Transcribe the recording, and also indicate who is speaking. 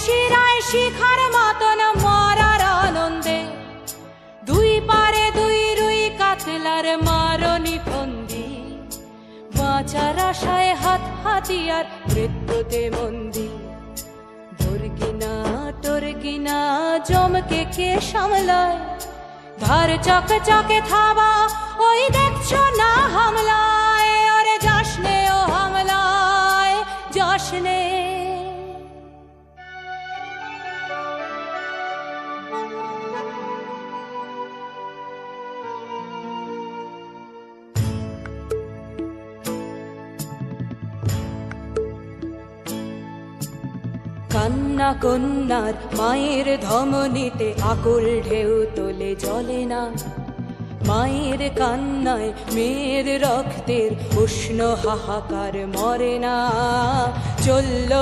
Speaker 1: শিরায় শিখার মতন মরার আনন্দে দুই পারে দুই রুই কাতলার মারণি ফন্দি, বাঁচার আশায় হাত হাতিয়ার মৃত্যুতে মন্দি। তোর কিনা জমকে কে সামলায়, ধার চকে চকে থাবা ওই দেখছো না হামলায়। ওরে যাসনে ও হামলায় যাসনে। কান্না কন্যার মায়ের ধমনীতে আকুল ঢেউ তোলে জ্বলে না, মায়ের কান্নায় মেয়ের রক্তের উষ্ণ হাহাকার মরে না। চলল